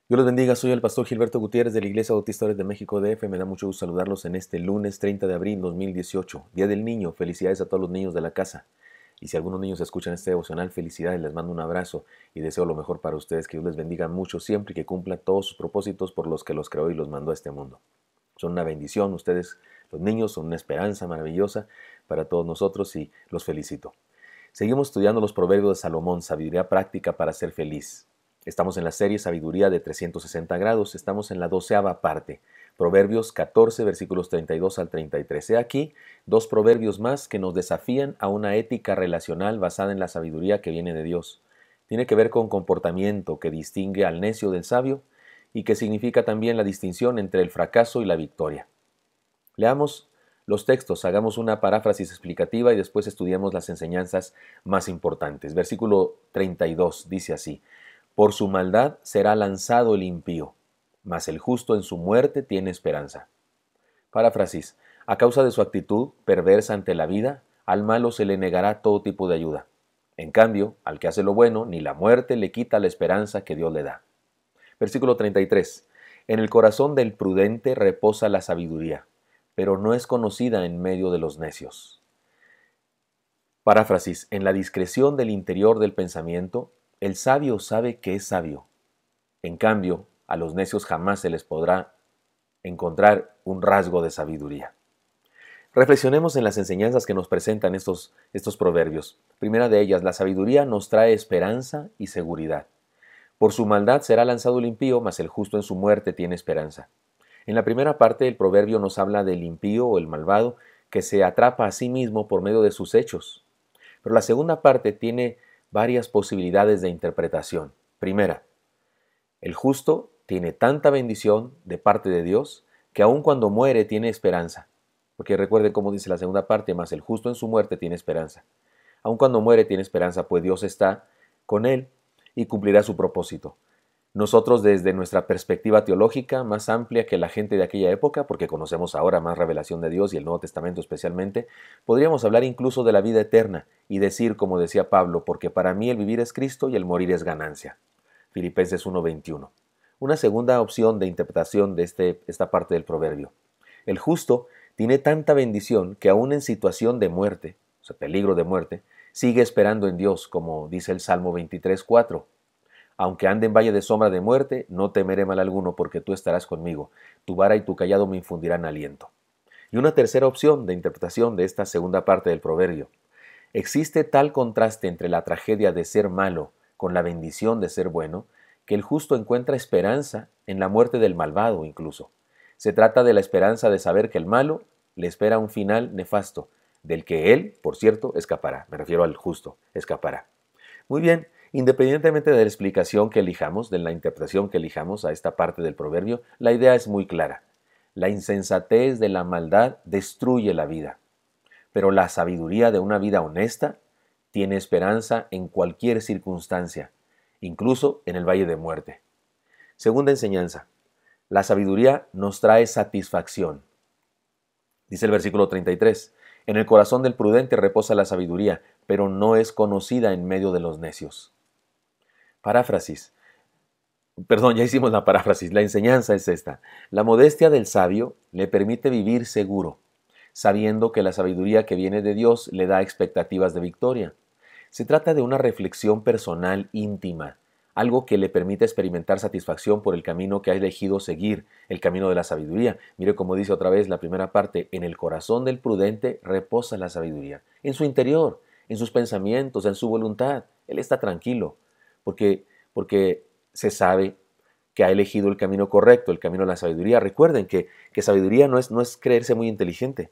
Dios los bendiga, soy el pastor Gilberto Gutiérrez de la Iglesia Bautista de México DF. Me da mucho gusto saludarlos en este lunes 30 de abril 2018, Día del Niño. Felicidades a todos los niños de la casa. Y si algunos niños escuchan este devocional, felicidades, les mando un abrazo y deseo lo mejor para ustedes, que Dios les bendiga mucho siempre y que cumpla todos sus propósitos por los que los creó y los mandó a este mundo. Son una bendición, ustedes, los niños, son una esperanza maravillosa para todos nosotros y los felicito. Seguimos estudiando los proverbios de Salomón, sabiduría práctica para ser feliz. Estamos en la serie Sabiduría de 360 grados, estamos en la 12ª parte, Proverbios 14, versículos 32 al 33. He aquí dos proverbios más que nos desafían a una ética relacional basada en la sabiduría que viene de Dios. Tiene que ver con comportamiento que distingue al necio del sabio y que significa también la distinción entre el fracaso y la victoria. Leamos los textos, hagamos una paráfrasis explicativa y después estudiemos las enseñanzas más importantes. Versículo 32 dice así: Por su maldad será lanzado el impío, mas el justo en su muerte tiene esperanza. Paráfrasis: a causa de su actitud perversa ante la vida, al malo se le negará todo tipo de ayuda. En cambio, al que hace lo bueno, ni la muerte le quita la esperanza que Dios le da. Versículo 33. En el corazón del prudente reposa la sabiduría, pero no es conocida en medio de los necios. Paráfrasis: en la discreción del interior del pensamiento, el sabio sabe que es sabio. En cambio, a los necios jamás se les podrá encontrar un rasgo de sabiduría. Reflexionemos en las enseñanzas que nos presentan estos proverbios. Primera de ellas, la sabiduría nos trae esperanza y seguridad. Por su maldad será lanzado el impío, mas el justo en su muerte tiene esperanza. En la primera parte, el proverbio nos habla del impío o el malvado que se atrapa a sí mismo por medio de sus hechos. Pero la segunda parte tiene varias posibilidades de interpretación. Primera, el justo tiene tanta bendición de parte de Dios que aun cuando muere tiene esperanza. Porque recuerden cómo dice la segunda parte, más el justo en su muerte tiene esperanza. Aun cuando muere tiene esperanza, pues Dios está con él y cumplirá su propósito. Nosotros, desde nuestra perspectiva teológica más amplia que la gente de aquella época, porque conocemos ahora más revelación de Dios y el Nuevo Testamento especialmente, podríamos hablar incluso de la vida eterna y decir, como decía Pablo, porque para mí el vivir es Cristo y el morir es ganancia. Filipenses 1:21. Una segunda opción de interpretación de esta parte del proverbio. El justo tiene tanta bendición que aún en situación de muerte, o sea, peligro de muerte, sigue esperando en Dios, como dice el Salmo 23:4. Aunque ande en valle de sombra de muerte, no temeré mal alguno, porque tú estarás conmigo. Tu vara y tu callado me infundirán aliento. Y una tercera opción de interpretación de esta segunda parte del proverbio. Existe tal contraste entre la tragedia de ser malo con la bendición de ser bueno, que el justo encuentra esperanza en la muerte del malvado incluso. Se trata de la esperanza de saber que el malo le espera un final nefasto, del que él, por cierto, escapará. Me refiero al justo, escapará. Muy bien, independientemente de la explicación que elijamos, de la interpretación que elijamos a esta parte del proverbio, la idea es muy clara. La insensatez de la maldad destruye la vida, pero la sabiduría de una vida honesta tiene esperanza en cualquier circunstancia, incluso en el valle de muerte. Segunda enseñanza, la sabiduría nos trae satisfacción. Dice el versículo 33, en el corazón del prudente reposa la sabiduría, pero no es conocida en medio de los necios. Paráfrasis. Perdón, ya hicimos la paráfrasis. La enseñanza es esta. La modestia del sabio le permite vivir seguro, sabiendo que la sabiduría que viene de Dios le da expectativas de victoria. Se trata de una reflexión personal íntima, algo que le permite experimentar satisfacción por el camino que ha elegido seguir, el camino de la sabiduría. Mire cómo dice otra vez la primera parte, en el corazón del prudente reposa la sabiduría, en su interior, en sus pensamientos, en su voluntad. Él está tranquilo, porque se sabe que ha elegido el camino correcto, el camino de la sabiduría. Recuerden que sabiduría no es creerse muy inteligente.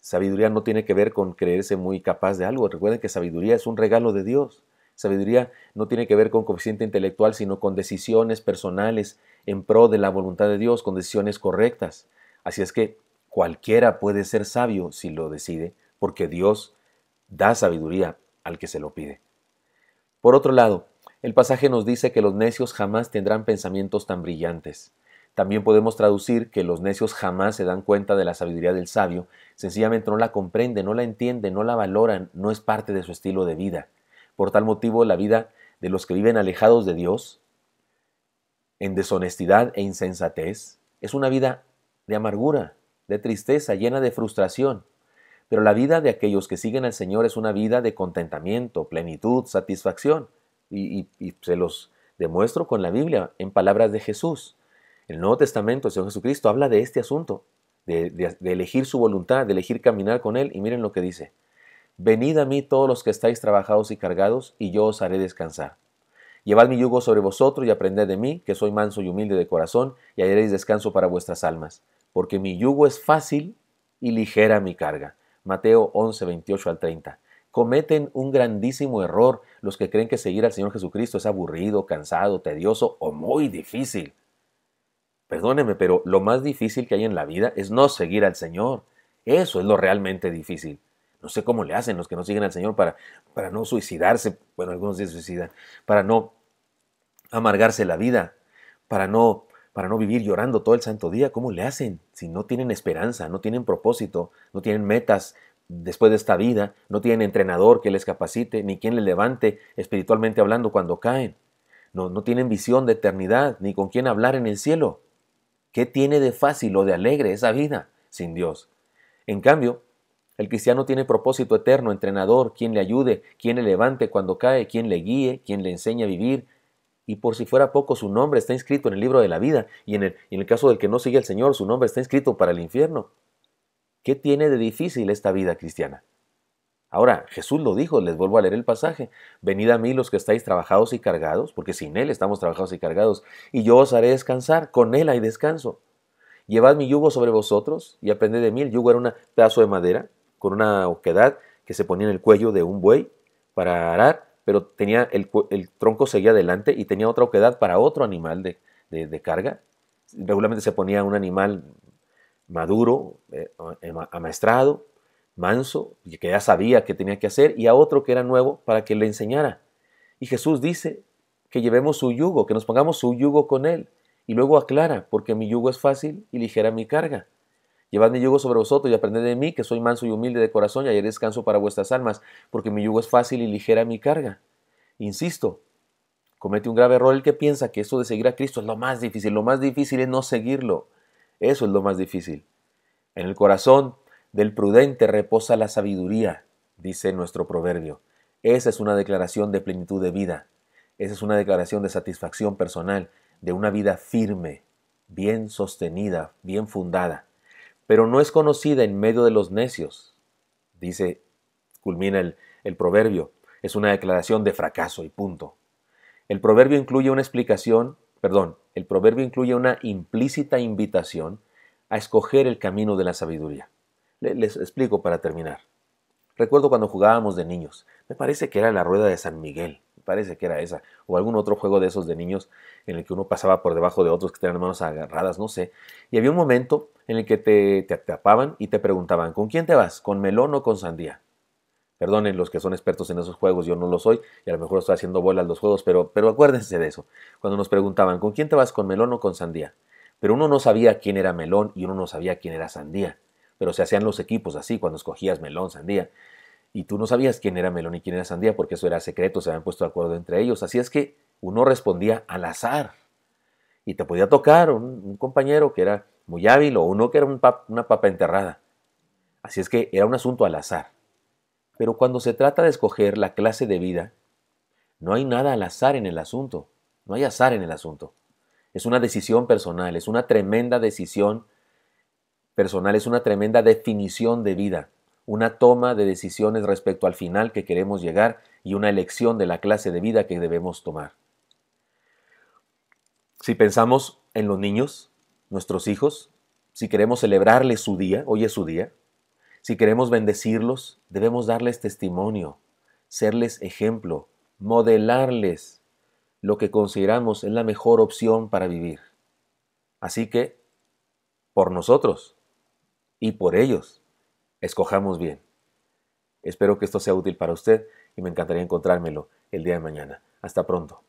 Sabiduría no tiene que ver con creerse muy capaz de algo. Recuerden que sabiduría es un regalo de Dios. Sabiduría no tiene que ver con coeficiente intelectual, sino con decisiones personales en pro de la voluntad de Dios, con decisiones correctas. Así es que cualquiera puede ser sabio si lo decide, porque Dios da sabiduría al que se lo pide. Por otro lado, el pasaje nos dice que los necios jamás tendrán pensamientos tan brillantes. También podemos traducir que los necios jamás se dan cuenta de la sabiduría del sabio, sencillamente no la comprenden, no la entienden, no la valoran, no es parte de su estilo de vida. Por tal motivo, la vida de los que viven alejados de Dios en deshonestidad e insensatez, es una vida de amargura, de tristeza, llena de frustración. Pero la vida de aquellos que siguen al Señor es una vida de contentamiento, plenitud, satisfacción. Y se los demuestro con la Biblia, en palabras de Jesús. El Nuevo Testamento, el Señor Jesucristo, habla de este asunto, de elegir su voluntad, de elegir caminar con Él. Y miren lo que dice. Venid a mí todos los que estáis trabajados y cargados, y yo os haré descansar. Llevad mi yugo sobre vosotros y aprended de mí, que soy manso y humilde de corazón, y hallaréis descanso para vuestras almas. Porque mi yugo es fácil y ligera mi carga. Mateo 11, 28 al 30. Cometen un grandísimo error los que creen que seguir al Señor Jesucristo es aburrido, cansado, tedioso o muy difícil. Perdónenme, pero lo más difícil que hay en la vida es no seguir al Señor. Eso es lo realmente difícil. No sé cómo le hacen los que no siguen al Señor para no suicidarse. Bueno, algunos se suicidan. Para no amargarse la vida. Para no vivir llorando todo el santo día. ¿Cómo le hacen? Si no tienen esperanza, no tienen propósito, no tienen metas después de esta vida, no tienen entrenador que les capacite, ni quien les levante espiritualmente hablando cuando caen. No tienen visión de eternidad, ni con quién hablar en el cielo. ¿Qué tiene de fácil o de alegre esa vida sin Dios? En cambio, el cristiano tiene propósito eterno, entrenador, quien le ayude, quien le levante cuando cae, quien le guíe, quien le enseñe a vivir. Y por si fuera poco, su nombre está inscrito en el libro de la vida. Y en el caso del que no sigue al Señor, su nombre está inscrito para el infierno. ¿Qué tiene de difícil esta vida cristiana? Ahora, Jesús lo dijo, les vuelvo a leer el pasaje. Venid a mí los que estáis trabajados y cargados, porque sin Él estamos trabajados y cargados, y yo os haré descansar, con Él hay descanso. Llevad mi yugo sobre vosotros y aprended de mí. El yugo era un pedazo de madera con una oquedad que se ponía en el cuello de un buey para arar, pero tenía el tronco seguía adelante y tenía otra oquedad para otro animal de carga. Regularmente se ponía un animal maduro, amaestrado, manso, y que ya sabía qué tenía que hacer, y a otro que era nuevo para que le enseñara. Y Jesús dice que llevemos su yugo, que nos pongamos su yugo con Él. Y luego aclara, porque mi yugo es fácil y ligera mi carga. Llevad mi yugo sobre vosotros y aprended de mí, que soy manso y humilde de corazón, y hallaré descanso para vuestras almas, porque mi yugo es fácil y ligera mi carga. Insisto, comete un grave error el que piensa que esto de seguir a Cristo es lo más difícil. Lo más difícil es no seguirlo. Eso es lo más difícil. En el corazón del prudente reposa la sabiduría, dice nuestro proverbio. Esa es una declaración de plenitud de vida. Esa es una declaración de satisfacción personal, de una vida firme, bien sostenida, bien fundada. Pero no es conocida en medio de los necios, culmina el proverbio. Es una declaración de fracaso y punto. El proverbio incluye una implícita invitación a escoger el camino de la sabiduría. Les explico para terminar. Recuerdo cuando jugábamos de niños. Me parece que era la rueda de San Miguel. Me parece que era esa. O algún otro juego de esos de niños en el que uno pasaba por debajo de otros que tenían manos agarradas, no sé. Y había un momento en el que te atrapaban y te preguntaban, ¿con quién te vas? ¿Con melón o con sandía? Perdonen los que son expertos en esos juegos, yo no lo soy y a lo mejor estoy haciendo bolas los juegos, pero acuérdense de eso. Cuando nos preguntaban, ¿con quién te vas? ¿Con melón o con sandía? Pero uno no sabía quién era melón y uno no sabía quién era sandía. Pero se hacían los equipos así cuando escogías melón, sandía. Y tú no sabías quién era melón y quién era sandía porque eso era secreto, se habían puesto de acuerdo entre ellos. Así es que uno respondía al azar. Y te podía tocar un compañero que era muy hábil o uno que era una papa enterrada. Así es que era un asunto al azar. Pero cuando se trata de escoger la clase de vida, no hay nada al azar en el asunto. No hay azar en el asunto. Es una decisión personal, es una tremenda decisión personal, es una tremenda definición de vida, una toma de decisiones respecto al final que queremos llegar y una elección de la clase de vida que debemos tomar. Si pensamos en los niños, nuestros hijos, si queremos celebrarles su día, hoy es su día, si queremos bendecirlos, debemos darles testimonio, serles ejemplo, modelarles lo que consideramos es la mejor opción para vivir. Así que, por nosotros y por ellos, escojamos bien. Espero que esto sea útil para usted y me encantaría encontrármelo el día de mañana. Hasta pronto.